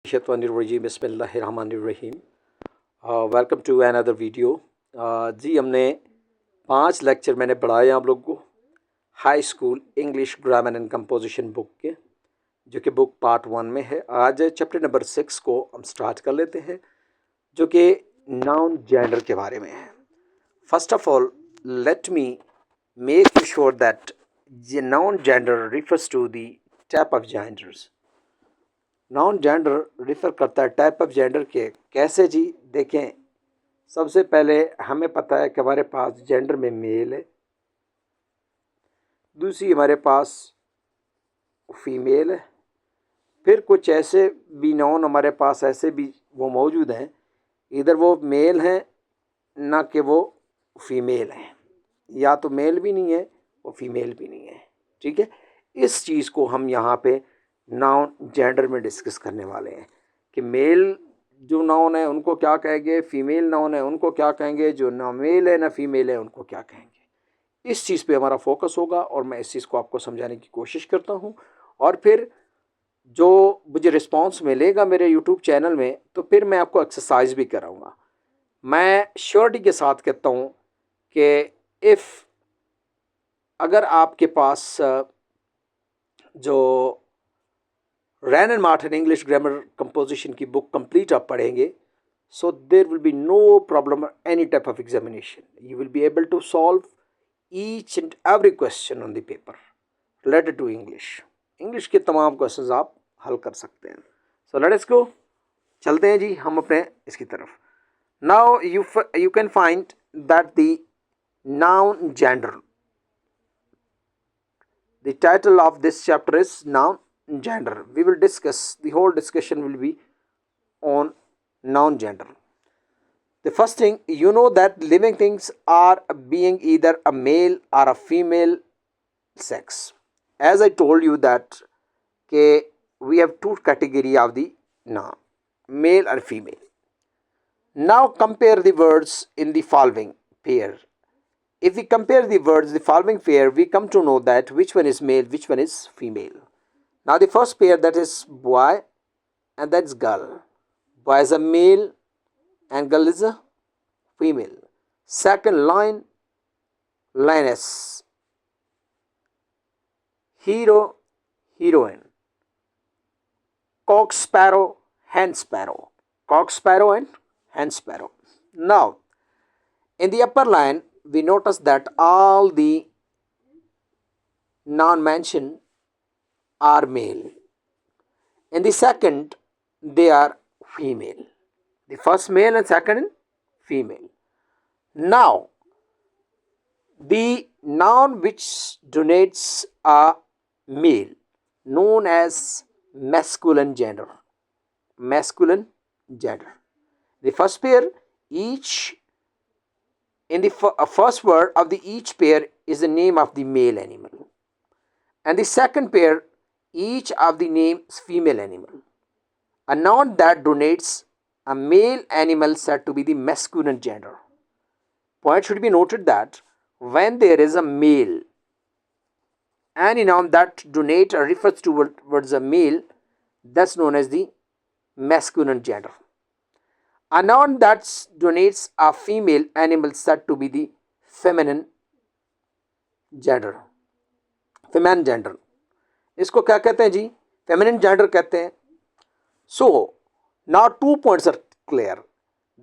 शैतानिर्रजीम बिस्मिल्लाहिर्रहमानिर्रहीम। Welcome to another video. जी हमने 5 लेक्चर मैंने पढ़ाए आप लोगों को high school English grammar and composition book के, जो कि बुक पार्ट 1 में है। आज चैप्टर नंबर 6 को हम स्टार्ट कर लेते हैं, जो कि नाउन जेंडर के बारे में है। First of all let me make you sure that noun gender refers to the type of genders. Noun gender refer करता है टाइप ऑफ जेंडर के। कैसे जी? देखें, सबसे पहले हमें पता है कि हमारे पास जेंडर में मेल है, दूसरी हमारे पास फीमेल है, फिर कुछ ऐसे भी नाउन हमारे पास ऐसे भी वो मौजूद हैं, इधर वो मेल हैं ना कि वो फीमेल हैं, या तो मेल भी नहीं है वो फीमेल भी नहीं है। ठीक है, इस चीज़ को हम यहाँ पे नाउन जेंडर में डिस्कस करने वाले हैं कि मेल जो नाउन है उनको क्या कहेंगे, फीमेल नाउन है उनको क्या कहेंगे, जो ना मेल है ना फीमेल है उनको क्या कहेंगे। इस चीज़ पे हमारा फोकस होगा और मैं इस चीज़ को आपको समझाने की कोशिश करता हूँ। और फिर जो मुझे रिस्पांस मिलेगा मेरे यूट्यूब चैनल में, तो फिर मैं आपको एक्सरसाइज भी कराऊँगा। मैं श्योरिटी के साथ कहता हूँ कि अगर आपके पास जो Wren and Martin English grammar composition की बुक कंप्लीट आप पढ़ेंगे, so there will be no problem or any type of examination. You will be able to solve each and every question on the paper related to English. English के तमाम questions आप हल कर सकते हैं। So let us go. चलते हैं जी हम अपने इसकी तरफ। Now you can find that the noun gender. The title of this chapter is noun gender. We will discuss, the whole discussion will be on noun gender. The first thing, you know that living things are being either a male or a female sex. As I told you that we have two category of the noun, male or female. Now compare the words in the following pair. If we compare the words, the following pair, we come to know that which one is male, which one is female. Now the first pair, that is boy and that's girl. Boy is a male and girl is a female. Second line, lioness. Hero, heroine. Cock sparrow, hen sparrow. Cock sparrow and hen sparrow. Now, in the upper line, we notice that all the noun mentioned are male. In the second, they are female. The first male and second female. Now, the noun which denotes a male, known as masculine gender. Masculine gender. The first pair, each in the first word of the each pair is the name of the male animal, and the second pair, each of the name is female animal. A noun that denotes a male animal said to be the masculine gender. Point should be noted that when there is a male, any noun that denotes or refers towards a male, that's known as the masculine gender. A noun that denotes a female animal said to be the feminine gender. Feminine gender. इसको क्या कहते हैं जी? Feminine gender कहते हैं. So now 2 points are clear,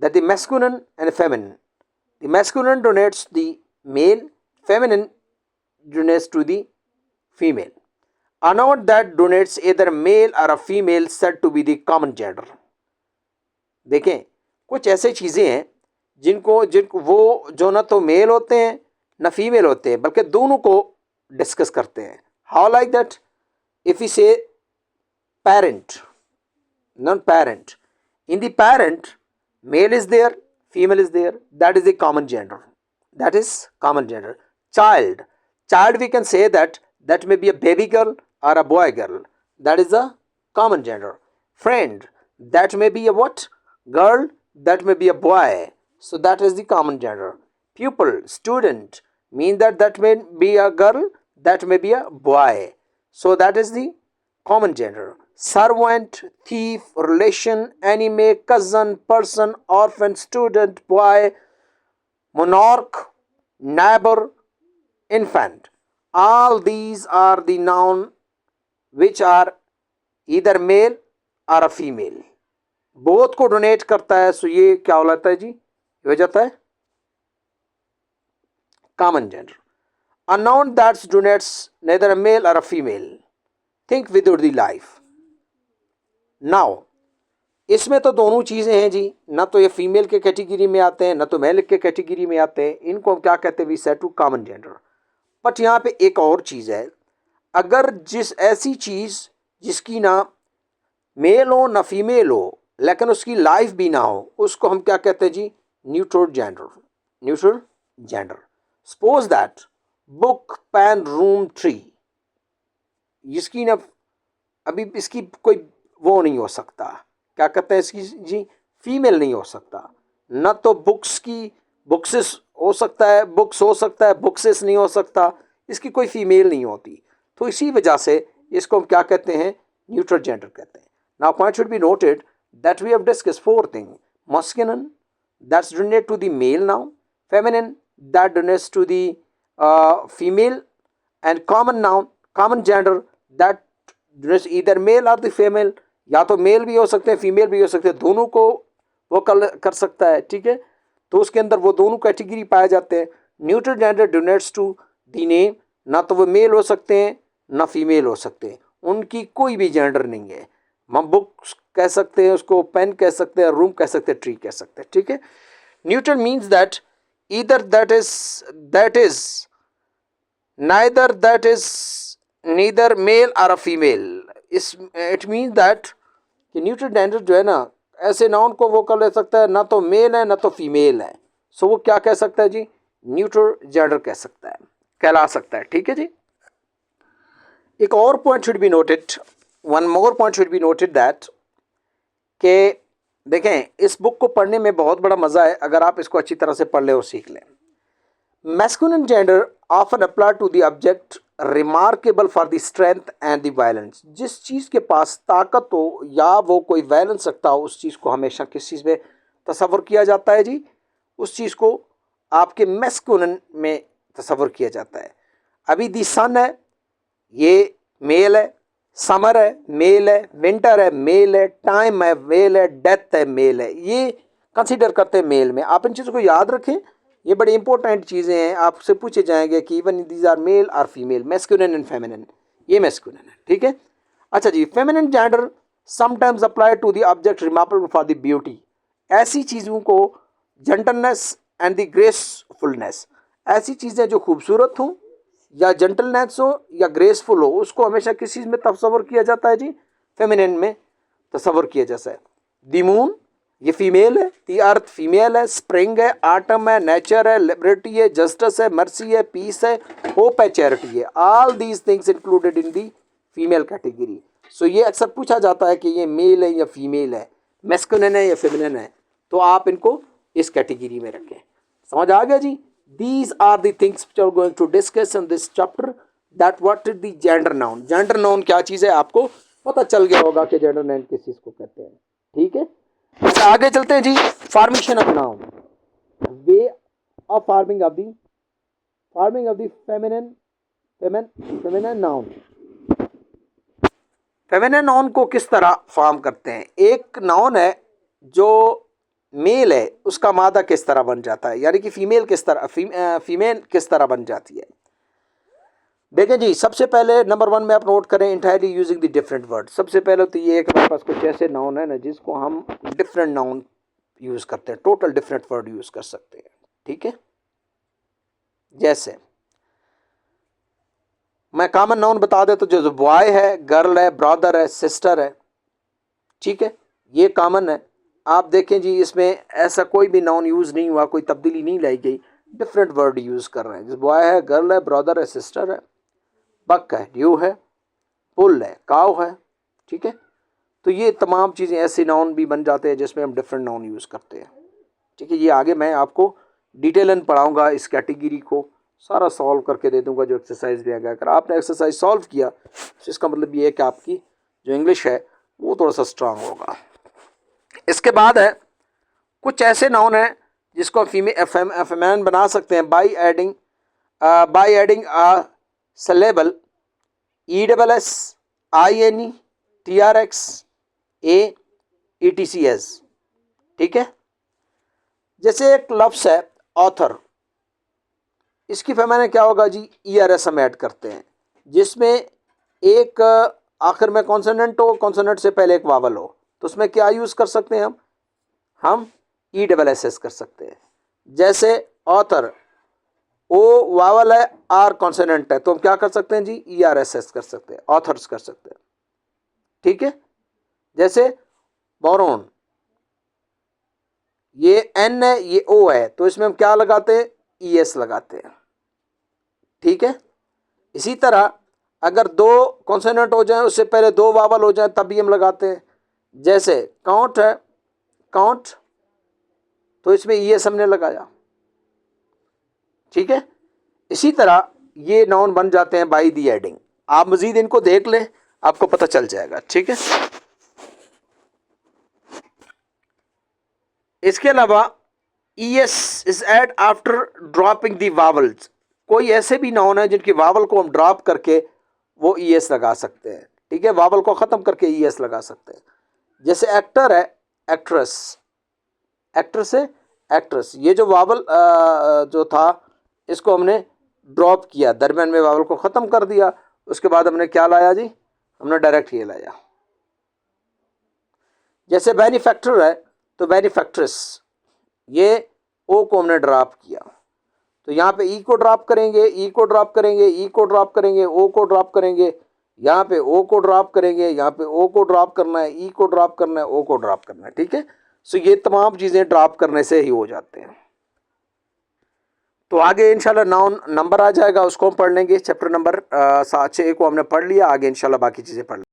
that the masculine and feminine. The masculine denotes the male, feminine denotes to the female. A noun that denotes either male or a female said to be the common gender. देखें, कुछ ऐसे चीज़ें हैं जिनको वो जो ना तो मेल होते हैं ना फीमेल होते हैं, बल्कि दोनों को डिस्कस करते हैं. How like that? If you से parent, non-parent, in the parent, male is there, female is there, that is the common gender. That is common gender. Child, we can say that may be a baby girl or a boy girl, that is a common gender. Friend, that may be a what? Girl, that may be a boy, so that is the common gender. Pupil, student, mean that may be a girl, that may be a boy, so that is the common gender. servant, thief, relation, enemy, cousin, person, orphan, student, boy, monarch, neighbor, infant. All these are the noun which are either male or a female. Both को donate करता है, सो ये क्या हो जाता है जी, ये हो जाता है common gender. A noun that denotes neither a male or a female. Think without the life. Now, इसमें तो दोनों चीज़ें हैं जी, ना तो ये फीमेल के कैटेगरी में आते हैं ना तो मेल के कैटेगरी में आते हैं. इनको हम क्या कहते हैं, we set to common gender. But यहाँ पे एक और चीज़ है, अगर जिस ऐसी चीज़ जिसकी ना मेल हो ना फीमेल हो लेकिन उसकी लाइफ भी ना हो, उसको हम क्या कहते हैं जी, neutral gender. Neutral gender. Suppose that book, pen, room, tree, जिसकी ना अभी इसकी कोई वो नहीं हो सकता, क्या कहते हैं इसकी जी, फीमेल नहीं हो सकता. न तो बुक्स की बुक्सेस हो सकता है, बुक्स हो सकता है, बुक्सेस नहीं हो सकता, इसकी कोई फीमेल नहीं होती. तो इसी वजह से इसको हम क्या कहते हैं, न्यूट्रल जेंडर कहते हैं. Now point should be noted that we have discuss four thing. Masculine that's donate to the male noun, feminine that donates to the female, and common noun, common gender that is either male or the female. या तो mail भी हो सकते हैं, female भी हो सकते हैं, दोनों को वो कर सकता है. ठीक है, तो उसके अंदर वो दोनों कैटेगरी पाए जाते हैं. Neutral gender donates to the name, ना तो वो मेल हो सकते हैं ना फीमेल हो सकते हैं, उनकी कोई भी जेंडर नहीं है. हम बुक्स कह सकते हैं, उसको पेन कह सकते हैं, रूम कह सकते हैं, ट्री कह सकते हैं. ठीक है. Neutral means that either that is neither, that is neither male or a female. It means that कि न्यूट्रल जेंडर जो है ना, ऐसे नाउन को वो कर ले सकता है, ना तो मेल है ना तो फीमेल है, सो वो क्या कह सकता है जी, न्यूट्रल जेंडर कह सकता है, कहला सकता है. ठीक है जी. एक और point should be noted, one more point should be noted that के देखें, इस बुक को पढ़ने में बहुत बड़ा मज़ा है अगर आप इसको अच्छी तरह से पढ़ ले और सीख लें. Masculine gender often apply to the object remarkable for the strength and the violence. जिस चीज़ के पास ताकत हो या वो कोई वायलेंस रखता हो, उस चीज़ को हमेशा किस चीज़ में तस्वर किया जाता है जी, उस चीज़ को आपके मैस्कुलिन में तस्वर किया जाता है. अभी द सन है, ये मेल है, समर है मेल है, विंटर है मेल है, टाइम है मेल है, डेथ है मेल है, ये कंसीडर करते हैं मेल में. आप इन चीज़ों को याद रखें, ये बड़ी इंपॉर्टेंट चीज़ें हैं. आपसे पूछे जाएंगे कि इवन दीज आर मेल और फीमेल, मैस्कुलिन एंड फेमिनिन, ये मैस्कुलिन है. ठीक है. अच्छा जी. Feminine gender sometimes apply to the object remarkable for the beauty. ऐसी चीज़ों को जेंटलनेस एंड द ग्रेसफुलनेस, ऐसी चीज़ें जो खूबसूरत हों या जेंटलनेस हो या ग्रेसफुल हो, उसको हमेशा किस चीज़ में तस्वर किया जाता है जी, फेमिनिन में तस्वर किया जाता है. द मून, ये फीमेल है. द अर्थ फीमेल है. स्प्रिंग है, आटम है, नेचर है, लिबर्टी है, जस्टिस है, मर्सी है, पीस है, होप है, चैरिटी है. All these things included in the female category. So ये अक्सर पूछा जाता है कि ये मेल है या फीमेल है, मैस्कुलिन है या फेमिनिन है, तो आप इनको इस कैटेगरी में रखें. समझ आ गया जी. These are the things which are going to discuss in this chapter, that what is the gender noun. Gender noun क्या चीज़ है, आपको पता चल गया होगा कि gender noun किस चीज़ को कहते हैं. ठीक है. अच्छा, आगे चलते हैं जी. Formation of noun, way of forming of the feminine noun. Feminine noun को किस तरह फॉर्म करते हैं. एक नाउन है जो मेल है, उसका मादा किस तरह बन जाता है, यानी कि फीमेल किस तरह फीमेल किस तरह बन जाती है. देखें जी, सबसे पहले नंबर 1 में आप नोट करें, entirely using the different word. सबसे पहले तो ये है कि हमारे पास कुछ ऐसे नाउन है ना जिसको हम डिफरेंट नाउन यूज़ करते हैं, टोटल डिफरेंट वर्ड यूज़ कर सकते हैं. ठीक है. जैसे मैं कॉमन नाउन बता दे तो जो बॉय है, गर्ल है, ब्रदर है, सिस्टर है. ठीक है, ये कॉमन है. आप देखें जी, इसमें ऐसा कोई भी नाउन यूज़ नहीं हुआ, कोई तब्दीली नहीं लाई गई, डिफरेंट वर्ड यूज़ कर रहे हैं. जैसे बॉय है, गर्ल है, ब्रदर है, सिस्टर है, बक है, ड्यू है, पुल है, काव है. ठीक है. तो ये तमाम चीज़ें ऐसे नाउन भी बन जाते हैं जिसमें हम डिफरेंट नाउन यूज़ करते हैं. ठीक है. ये आगे मैं आपको डिटेलन पढ़ाऊँगा, इस कैटेगरी को सारा सॉल्व करके दे दूँगा जो एक्सरसाइज भी आएगा. अगर आपने एक्सरसाइज सॉल्व किया तो इसका मतलब ये है कि आपकी जो इंग्लिश है वो थोड़ा सा स्ट्रांग होगा। इसके बाद है कुछ ऐसे नाउन है जिसको हम फेमिनिन बना सकते हैं by adding a syllable ESSINE TRX AETCS। ठीक है, जैसे एक लफ्ज़ है ऑथर, इसकी फेमिनिन क्या होगा जी, ERS हम ऐड करते हैं, जिसमें एक आखिर में कॉन्सोनेंट हो, कॉन्सोनेंट से पहले एक वावल हो, तो उसमें क्या यूज़ कर सकते हैं हम ESSS कर सकते हैं। जैसे ऑथर, ओ वावल है, आर कॉन्सोनेंट है, तो हम क्या कर सकते हैं जी, ERSS कर सकते हैं, ऑथर्स कर सकते हैं। ठीक है, जैसे बोरोन, ये एन है, ये ओ है, तो इसमें हम क्या लगाते हैं, ES लगाते हैं। ठीक है, इसी तरह अगर दो कॉन्सोनेंट हो जाए, उससे पहले दो वावल हो जाए, तब भी हम लगाते हैं। जैसे काउंट है, काउंट, तो इसमें ES हमने लगाया। ठीक है, इसी तरह ये नाउन बन जाते हैं बाई दी एडिंग। आप मजीद इनको देख लें, आपको पता चल जाएगा। ठीक है, इसके अलावा ES is add after dropping the vowels. कोई ऐसे भी नाउन है जिनकी वावल को हम ड्रॉप करके वो ES लगा सकते हैं। ठीक है, वावल को ख़त्म करके ES लगा सकते हैं। जैसे एक्टर है, एक्ट्रेस, एक्टर से एक्ट्रेस, ये जो वावल जो था इसको हमने ड्रॉप किया, दरमियान में वावल को ख़त्म कर दिया, उसके बाद हमने क्या लाया जी, हमने डायरेक्ट ये लाया। जैसे बेनिफैक्टर है, तो बेनिफैक्ट्रेस, ये ओ को हमने ड्रॉप किया, तो यहाँ पे ई को ड्रॉप करेंगे, ई को ड्रॉप करेंगे, ई को ड्रॉप करेंगे, ओ को ड्रॉप करेंगे, यहाँ पे ओ को ड्रॉप करेंगे, यहाँ पे ओ को ड्रॉप करना है, ई को ड्रॉप करना है, ओ को ड्रॉप करना है। ठीक है, सो ये तमाम चीज़ें ड्रॉप करने से ही हो जाते हैं। तो आगे इंशाल्लाह नाउन नंबर आ जाएगा, उसको हम पढ़ लेंगे। चैप्टर नंबर 6 को हमने पढ़ लिया, आगे इंशाल्लाह बाकी चीज़ें पढ़ लेंगे।